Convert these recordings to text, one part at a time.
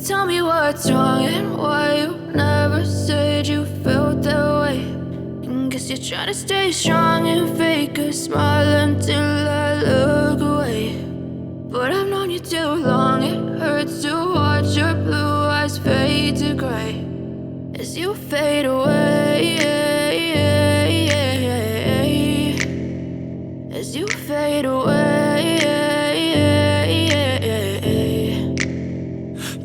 Tell me what's wrong and why you never said you felt that way. And guess you're trying to stay strong and fake a smile until I look away. But I've known you too long, it hurts to watch your blue eyes fade to gray as you fade away, as you fade away.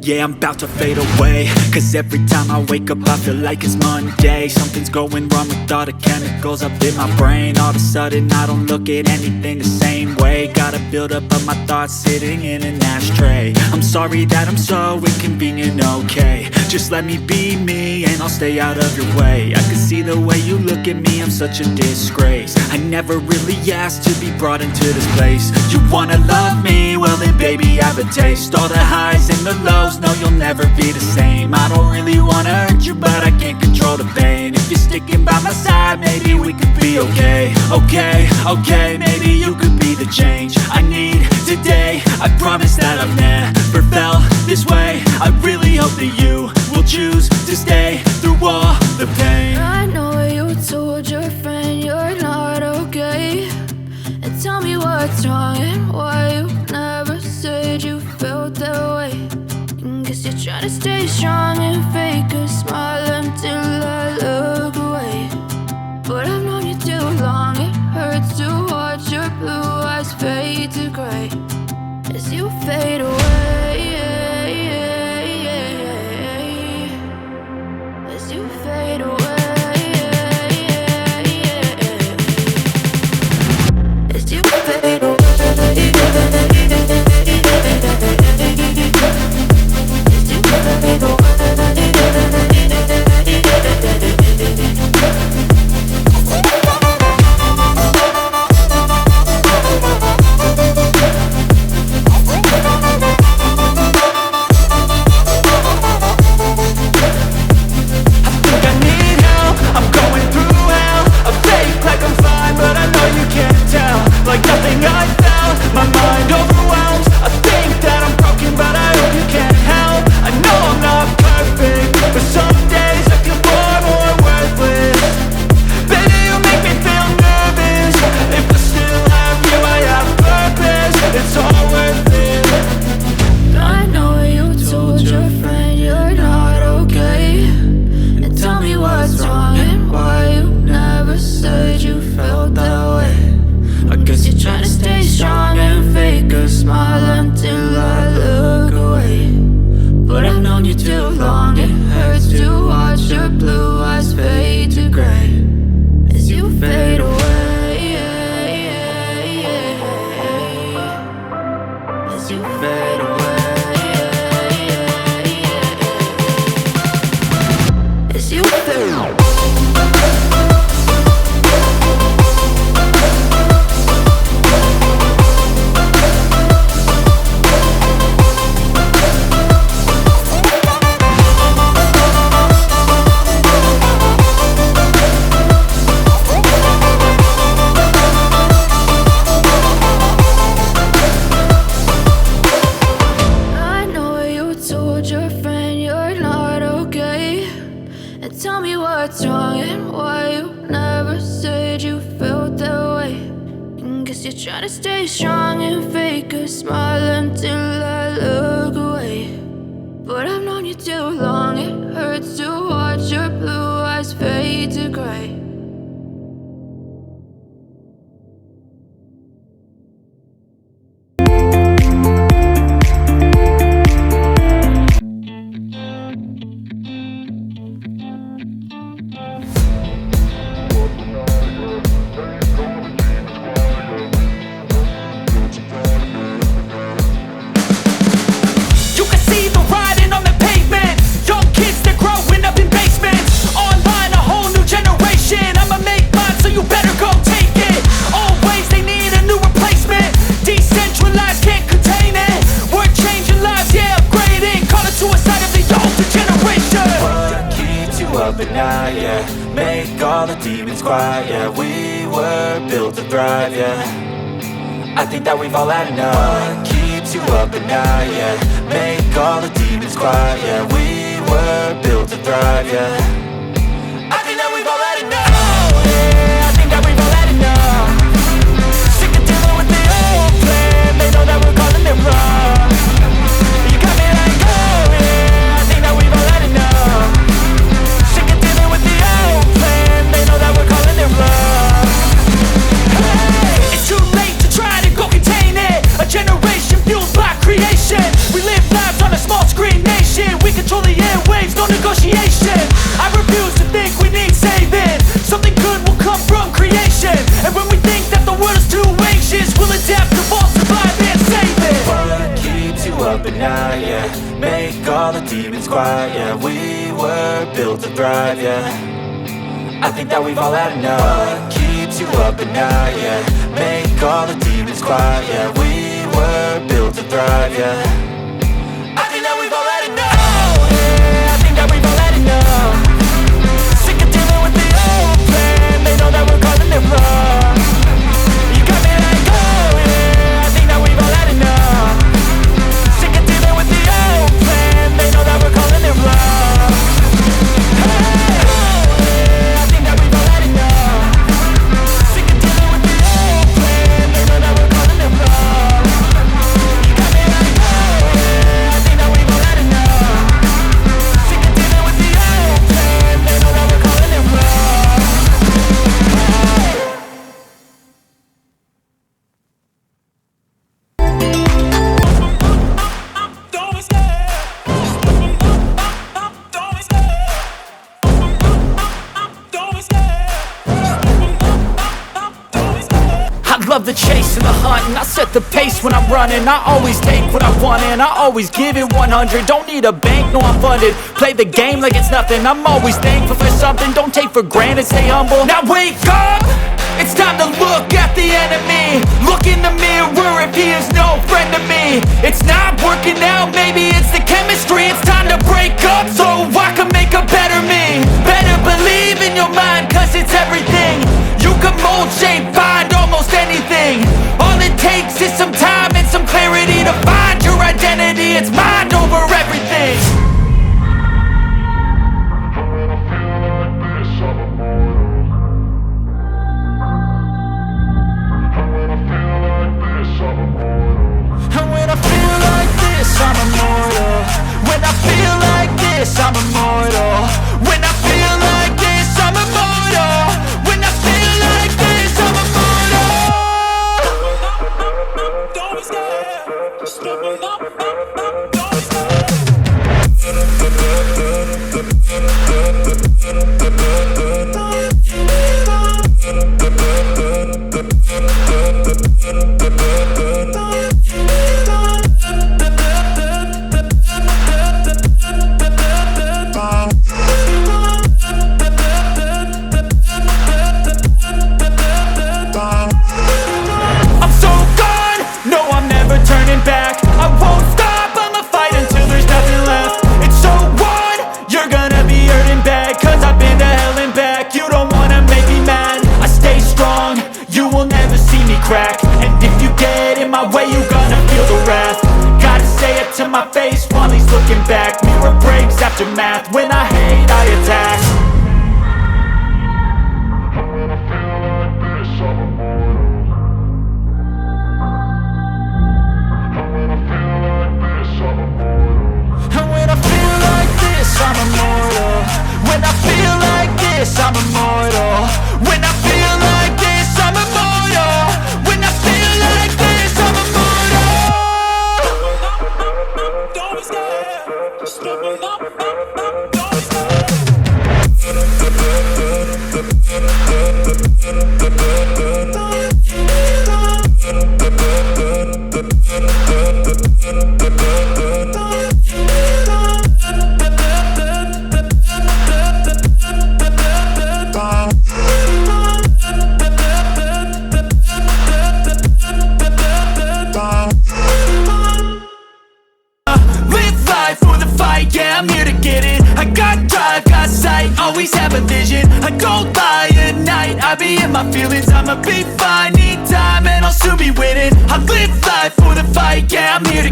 Yeah, I'm about to fade away, cause every time I wake up I feel like it's Monday. Something's going wrong with all the chemicals up in my brain. All of a sudden I don't look at anything the same way. Gotta build up of my thoughts sitting in an ashtray. I'm sorry that I'm so inconvenient, okay. Just let me be me and I'll stay out of your way. I can see the way you look at me, I'm such a disgrace. I never really asked to be brought into this place. You wanna love me? Well then baby have a taste. All the highs and the lows, no, you'll never be the same. I don't really wanna hurt you, but I can't control the pain. If you're sticking by my side, maybe we could be okay. Okay, maybe you could be the change I need today. I promise that I've never felt this way. I really hope that you will choose to stay through all the pain. I know you told your friend you're not okay. And tell me what's wrong and why you never said you felt that way. Guess you're trying to stay strong and fake a smile until I look away. But I've known you too long, it hurts to watch your blue eyes fade to gray as you fade away, as you fade away, as you fade away. I think that we've all had enough. What keeps keeps you up at night, yeah. Make all the demons quiet, yeah. We were built to thrive, yeah. I think that we've all had enough, yeah. I think that we've all had enough. Sick of dealing with the old plan. They know that we're calling it wrong. You got me like, oh yeah. I think that we've all had enough. Sick of dealing with the old plan. They know that we're calling it wrong. Hey, it's too late to try to go contain it. A generation fueled by creation. We live lives on a small screen nation. We control the airwaves, no negotiation. I refuse to think we need saving. Something good will come from creation. And when we think that the world is too anxious, we'll adapt, evolve, survive and save it. What keeps you up at night, yeah. Make all the demons quiet, yeah. We were built to thrive, yeah. I think that we've all had enough. What keeps you up at night, yeah. Make all the demons quiet, yeah. We were built to thrive, yeah. I think that we've all had enough, yeah. I think that we've all had enough. Sick of dealing with the old plan. They know that we're calling it wrong. You got me like, oh yeah. I think that we've all had enough. Sick of dealing with the old plan. They know that we're calling it wrong. Hey, oh yeah. I think that we've all had enough. Sick of dealing with the old plan. They know that we're calling it wrong. You got me like, oh yeah. I think that we've all had enough. Sick of dealing with the old plan. They know that we're calling it wrong. I love the chase and the hunt, and I set the pace when I'm running. I always take what I want and I always give it 100. Don't need a bank, no I'm funded. Play the game like it's nothing. I'm always thankful for something. Don't take for granted, stay humble. Now wake up! It's time to look at the enemy. Look in the mirror if he is no friend to me. It's not working out, maybe it's the chemistry. It's time to break up so I can make a better me. Better believe in your mind, cause it's everything. You can mold, shape, find almost anything. All it takes is some time and some clarity to find your identity. It's mind over everything. And when I feel like this, I'm immortal. When I feel like this, I'm immortal. When I feel like this, I'm immortal. When I feel like this, I'm immortal. Don't be scared. Just open up. Don't be scared. I'm so gone, no I'm never turning back. I won't stop, I'ma fight until there's nothing left. It's so on, you're gonna be hurting bad. Cause I've been to hell and back. You don't wanna make me mad. I stay strong, you will never see me crack. And if you get in my way, you gonna feel the wrath. Gotta say it to my face while he's looking back. Mirror breaks after math. When I hate, I attack. And when I feel like this, I'm immortal. When I feel like this, I'm immortal. When I feel like this, I'm immortal. When I feel like this, I'm immortal. Don't be scared. Just open up. Don't be scared. Live life for the fight, yeah, I'm here to get it. I got drive, got sight, always have a vision. I don't lie at night, I be in my feelings. I'ma be fine, need time and I'll soon be winning. I live life for the fight, yeah, I'm here to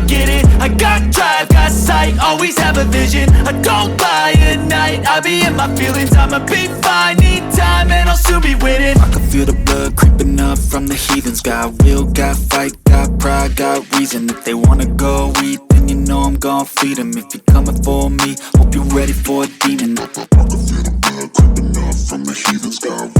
have a vision, I don't lie at night. I be in my feelings, I'ma be fine. Need time and I'll soon be winning. I can feel the blood creeping up from the heathens. Got will, got fight, got pride, got reason. If they wanna go eat, then you know I'm gon' feed them. If you're coming for me, hope you're ready for a demon. I can feel the blood creeping up from the heathens. Got